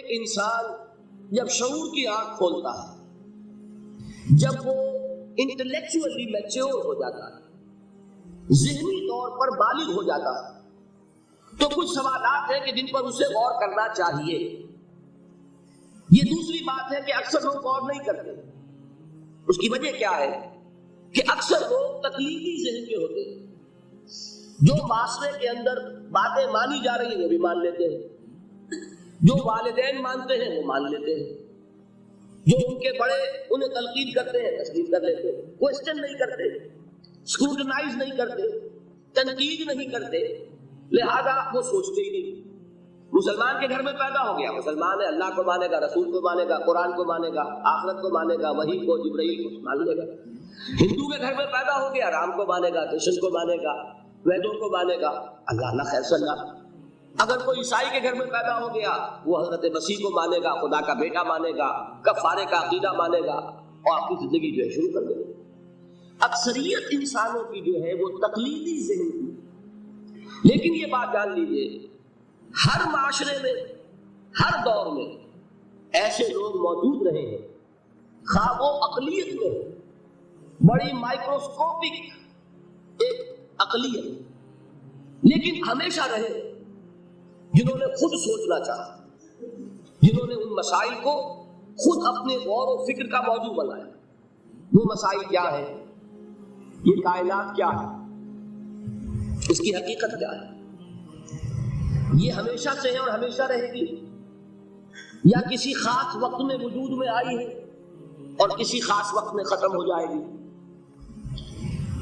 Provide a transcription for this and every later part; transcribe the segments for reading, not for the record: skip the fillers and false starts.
ایک انسان جب شعور کی آنکھ کھولتا ہے، جب وہ انٹلیکچولی میچور ہو جاتا ہے، ذہنی طور پر بالغ ہو جاتا ہے، تو کچھ سوالات ہیں کہ جن پر اسے غور کرنا چاہیے۔ یہ دوسری بات ہے کہ اکثر لوگ غور نہیں کرتے۔ اس کی وجہ کیا ہے کہ اکثر لوگ تقلیدی ذہن کے ہوتے ہیں، جو معاشرے کے اندر باتیں مانی جا رہی ہیں وہ بھی مان لیتے ہیں، جو والدین مانتے ہیں وہ مان لیتے ہیں، جو ان کے بڑے انہیں تلقین کرتے ہیں تسلیم کر لیتے ہیں، کوسچن نہیں کرتے، اسکروٹنائز نہیں کرتے، تنقید نہیں کرتے، لہذا وہ سوچتے ہی نہیں۔ مسلمان کے گھر میں پیدا ہو گیا، مسلمان ہے، اللہ کو مانے گا، رسول کو مانے گا، قرآن کو مانے گا، آخرت کو مانے گا، وحی کو، جبرائیل کو مان لے گا۔ ہندو کے گھر میں پیدا ہو گیا، رام کو مانے گا، کرشن کو مانے گا، ویدوں کو مانے گا، اللہ اللہ خیر صلی اللہ۔ اگر کوئی عیسائی کے گھر میں پیدا ہو گیا، وہ حضرت مسیح کو مانے گا، خدا کا بیٹا مانے گا، کفارے کا عقیدہ مانے گا، اور آپ کی زندگی جو ہے شروع کر دے گا۔ اکثریت انسانوں کی جو ہے وہ تقلیدی ذہن کی۔ لیکن یہ بات جان لیجیے، ہر معاشرے میں، ہر دور میں ایسے لوگ موجود رہے ہیں، خواہ وہ اقلیت میں ہو، بڑی مائکروسکوپک ایک اقلیت، لیکن ہمیشہ رہے جنہوں نے خود سوچنا چاہا، جنہوں نے ان مسائل کو خود اپنے غور و فکر کا موضوع بنایا۔ وہ مسائل کیا ہے؟ یہ کائنات کیا ہے؟ اس کی حقیقت کیا ہے؟ یہ ہمیشہ سے ہے اور ہمیشہ رہے گی، یا کسی خاص وقت میں وجود میں آئی ہے اور کسی خاص وقت میں ختم ہو جائے گی؟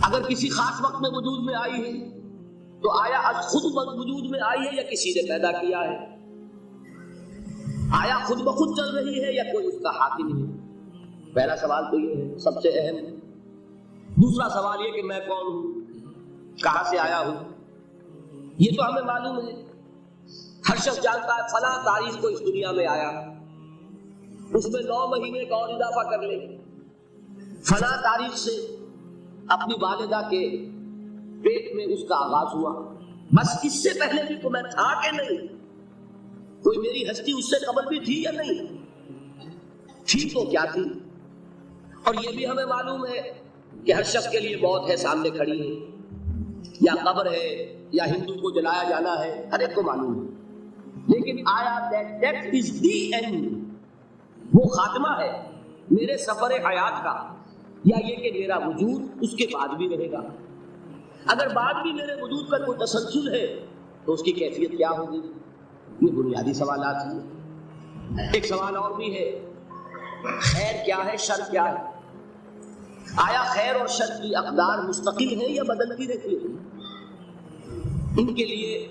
اگر کسی خاص وقت میں وجود میں آئی ہے تو آیا خود وجود میں آئی ہے یا کسی نے پیدا کیا ہے؟ آیا خود بخود چل رہی ہے یا کوئی اس کا حاکم ہے؟ پہلا سوال تو یہ ہے، سب سے اہم۔ دوسرا سوال یہ کہ میں کون ہوں، کہاں سے آیا ہوں؟ یہ تو ہمیں معلوم ہے، ہر شخص جانتا ہے فلاں تاریخ کو اس دنیا میں آیا، اس میں 9 مہینے کا اور اضافہ کر لے، فلاں تاریخ سے اپنی والدہ کے پیٹ میں اس کا آغاز ہوا، بس اس سے پہلے بھی تو میں تھا کہ نہیں؟ کوئی میری ہستی اس سے قبل بھی تھی یا نہیں تھی؟ تو کیا تھی؟ اور یہ بھی ہمیں معلوم ہے کہ ہر شخص کے لیے موت ہے، سامنے کھڑی ہے، یا قبر ہے، یا ہندو کو جلایا جانا ہے، ہر ایک کو معلوم ہے۔ لیکن آیا that is the end، وہ خاتمہ ہے میرے سفر حیات کا، یا یہ کہ میرا وجود اس کے بعد بھی رہے گا؟ اگر بعد بھی میرے وجود کا کوئی تسلسل ہے تو اس کی کیفیت کیا ہوگی؟ یہ بنیادی سوالات ہیں۔ ایک سوال اور بھی ہے، خیر کیا ہے، شر کیا ہے؟ آیا خیر اور شر کی اقدار مستقل ہے یا بدلتی رہتی ہے؟ ان کے لیے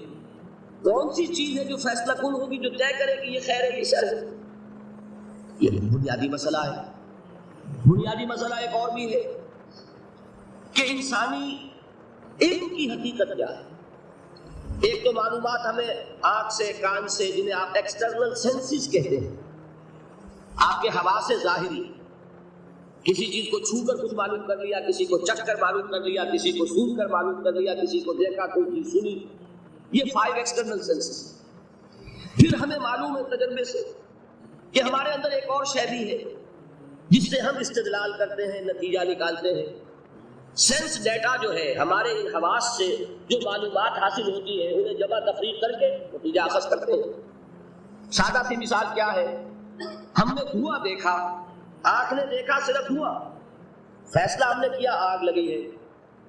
کون سی چیز ہے جو فیصلہ کن ہوگی، جو طے کرے کہ یہ خیر ہے یہ شر ہے؟ یہ بنیادی مسئلہ ہے۔ بنیادی مسئلہ ایک اور بھی ہے کہ انسانی علم کی حقیقت کیا ہے۔ ایک تو معلومات ہمیں آنکھ سے، کان سے، جنہیں آپ ایکسٹرنل سینسز کہتے ہیں، آپ کے حواس ظاہری، کسی چیز کو چھو کر کچھ معلوم کر لیا، کسی کو چکھ کر معلوم کر لیا، کسی کو سون کر معلوم کر لیا، کسی کو دیکھا، کوئی چیز سنی، یہ 5 ایکسٹرنل سینسز۔ پھر ہمیں معلوم ہے تجربے سے کہ ہمارے اندر ایک اور شے بھی ہے جس سے ہم استدلال کرتے ہیں، نتیجہ نکالتے ہیں۔ سینس ڈیٹا جو ہے، ہمارے ان حواس سے جو معلومات حاصل ہوتی ہے انہیں جمع تفریق کر کے نتیجہ اخذ کرتے ہیں۔ سادہ سی مثال کیا ہے، ہم نے دھواں دیکھا، آنکھ نے دیکھا صرف دھواں، فیصلہ ہم نے کیا آگ لگی ہے،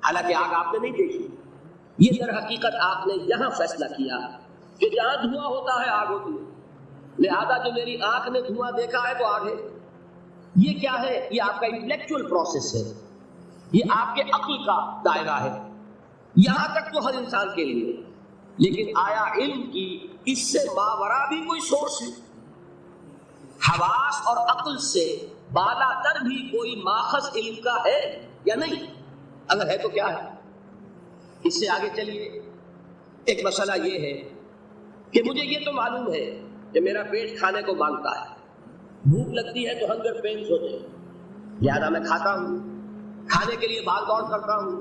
حالانکہ آگ آپ نے نہیں دیکھی۔ یہ در حقیقت آپ نے یہاں فیصلہ کیا کہ جہاں دھواں ہوتا ہے آگ ہوتی ہے، لہذا جو میری آنکھ نے دھواں دیکھا ہے تو آگ ہے۔ یہ کیا ہے؟ یہ آپ کا انٹلیکچوئل پروسیس ہے، یہ آپ کے عقل کا دائرہ ہے، یہاں تک تو ہر انسان کے لیے۔ لیکن آیا علم کی اس سے ماورا بھی کوئی سورس ہے؟ حواس اور عقل سے بالا تر بھی کوئی ماخذ علم کا ہے یا نہیں؟ اگر ہے تو کیا ہے؟ اس سے آگے چلیے، ایک مسئلہ یہ ہے کہ مجھے یہ تو معلوم ہے کہ میرا پیٹ کھانے کو مانگتا ہے، بھوک لگتی ہے تو ہنگر پینس ہوتے ہیں، لہذا میں کھاتا ہوں، کھانے کے لیے بھاگ دوڑ کرتا ہوں،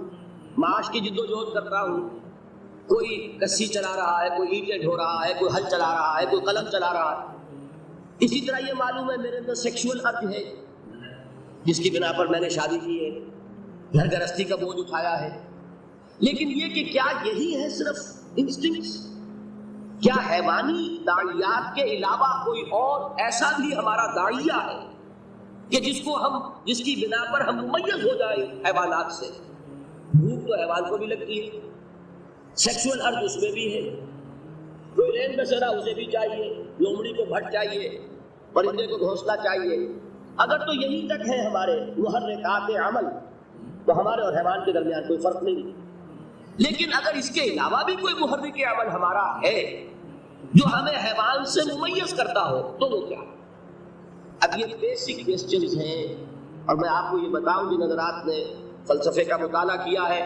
معاش کی جد و جہد کرتا ہوں، کوئی کسی چلا رہا ہے، کوئی اینٹیں ڈھو رہا ہے، کوئی ہل چلا رہا ہے، کوئی قلم چلا رہا ہے۔ اسی طرح یہ معلوم ہے میرے اندر سیکشول ارج ہے جس کی بنا پر میں نے شادی کی ہے، گھر گرہستی کا بوجھ اٹھایا ہے، لیکن یہ کہ کیا یہی ہے صرف انسٹنکٹس؟ کیا حیوانی داعیات کے علاوہ کوئی اور ایسا بھی ہمارا داعیہ ہے کہ جس کی بنا پر ہم ممیز ہو جائیں حیوانات سے؟ بھوک تو حیوان کو بھی لگتی ہے، سیکشول ارج اس میں بھی ہے، کوئی رین بسیرا اسے بھی چاہیے، لومڑی کو بھٹ چاہیے، پرندے کو گھونسلہ چاہیے۔ اگر تو یہی تک ہے ہمارے محرکات عمل تو ہمارے اور حیوان کے درمیان کوئی فرق نہیں، لیکن اگر اس کے علاوہ بھی کوئی محرک عمل ہمارا ہے جو ہمیں حیوان سے ممیز کرتا ہو تو وہ کیا؟ اب یہ بیسک کوسچنز ہیں، اور میں آپ کو یہ بتاؤں جن حضرات نے فلسفے کا مطالعہ کیا ہے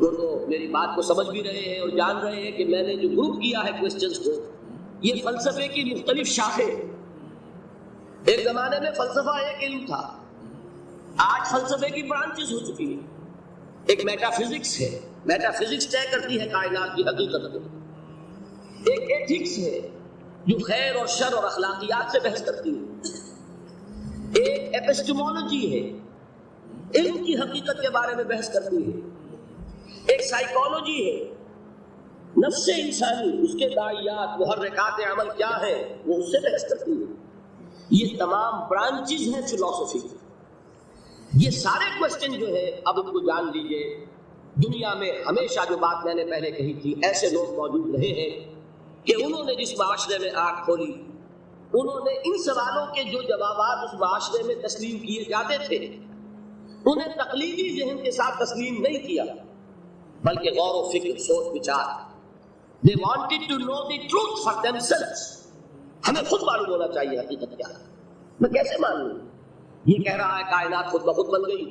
وہ تو میری بات کو سمجھ بھی رہے ہیں اور جان رہے ہیں کہ میں نے جو گروپ کیا ہے کوسچنز کو، یہ فلسفے کی مختلف شاخیں۔ ایک زمانے میں فلسفہ ایک علم تھا، آج فلسفے کی برانچز ہو چکی ہیں۔ ایک میٹا فزکس ہے، میٹا فزکس طے کرتی ہے کائنات کی حقیقت کو۔ ایک ایتھکس ہے جو خیر اور شر اور اخلاقیات سے بحث کرتی ہے۔ ایک ایپسٹیمولوجی ہے، علم کی حقیقت کے بارے میں بحث کرتی ہے۔ ایک سائیکالوجی ہے، نفس انسانی، اس کے داعیات، محرکات عمل کیا ہے وہ اس سے بحث کرتی ہے۔ یہ تمام برانچز ہیں فلسفی کی۔ یہ سارے کوسچن جو ہے اب ان کو جان لیجئے، دنیا میں ہمیشہ جو بات میں نے پہلے کہی تھی، ایسے لوگ موجود رہے ہیں کہ انہوں نے جس معاشرے میں آنکھ کھولی، انہوں نے ان سوالوں کے جو جوابات اس معاشرے میں تسلیم کیے جاتے تھے انہیں تقلیدی ذہن کے ساتھ تسلیم نہیں کیا، بلکہ غور و فکر، سوچ بچار۔ They wanted to know the truth for themselves۔ ہمیں خود معلوم ہونا چاہیے حقیقت کیا ہے۔ میں کیسے معلوم؟ یہ کہہ رہا ہے کائنات خود بخود بن گئی،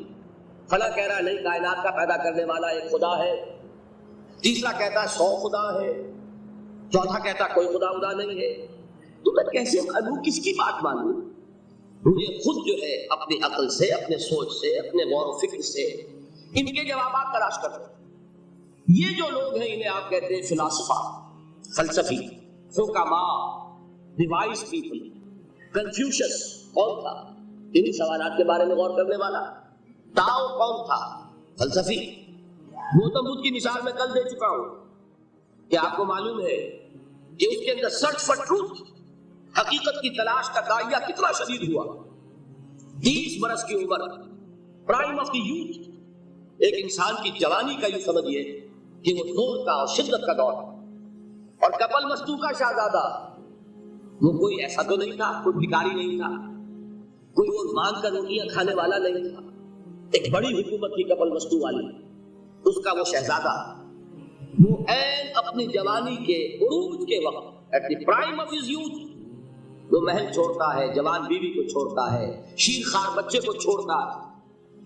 فلاں کہہ رہا ہے نہیں کائنات کا پیدا کرنے والا ایک خدا ہے، تیسرا کہتا ہے 100 خدا ہے، چوتھا کہتا ہے کوئی خدا نہیں ہے۔ تو میں کیسے معلوم؟ کس کی بات معلوم؟ مجھے خود جو ہے اپنی عقل سے، اپنے سوچ سے، اپنے غور و فکر سے ان کے جوابات تلاش کرتے ہیں۔ یہ جو لوگ ہیں انہیں آپ کہتے ہیں فلاسفہ، فلسفی، حکماء، ڈیوائس پیپل۔ کنفیوشس کون تھا؟ ان سوالات کے بارے میں غور کرنے والا۔ تاؤ کون تھا؟ فلسفی۔ گوتم بدھ کی مثال میں کل دے چکا ہوں کہ آپ کو معلوم ہے کہ اس کے اندر سرچ فار ٹروتھ، حقیقت کی تلاش کا داعیہ کتنا شدید ہوا۔ 30 برس کی عمر، پرائم آف دی یوتھ، ایک انسان کی جوانی کا یوں سمجھیے کہ وہ زور کا اور شدت کا دور، اور کپل مستو کا شہزادہ، وہ کوئی ایسا تو نہیں تھا، کوئی بھکاری نہیں تھا، کوئی وہ مانگ کر روٹیاں کھانے والا نہیں تھا، ایک بڑی حکومت تھی کپل مستو والی، اس کا وہ شہزادہ، وہ عین اپنی جوانی کے عروج کے وقت، at the prime of his youth, وہ محل چھوڑتا ہے، جوان بیوی کو چھوڑتا ہے، شیر خوار بچے کو چھوڑتا ہے،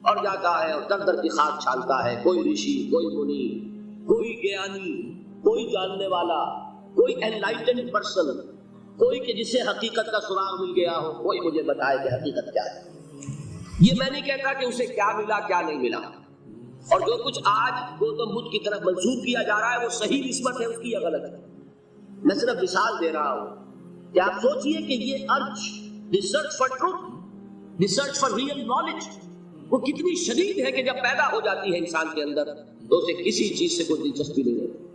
اور جاتا ہے اور در در کی خاک چھانتا ہے۔ کوئی رشی، کوئی منی، کوئی گیانی، کوئی جاننے والا، کوئی انلائٹنڈ پرسن، کوئی کہ جسے حقیقت کا سراغ مل گیا ہو، کوئی مجھے بتائے کہ حقیقت کیا ہے۔ یہ میں نہیں کہتا کہ اسے کیا ملا کیا نہیں ملا، اور جو کچھ آج گوتم بدھ کی طرف منسوب کیا جا رہا ہے وہ صحیح نسبت ہے اس کی یا غلط ہے، میں صرف مثال دے رہا ہوں کہ آپ سوچئے کہ یہ urge, research for truth, research for real knowledge, وہ کتنی شدید ہے کہ جب پیدا ہو جاتی ہے انسان کے اندر تو اسے کسی چیز سے کوئی دلچسپی نہیں ہے۔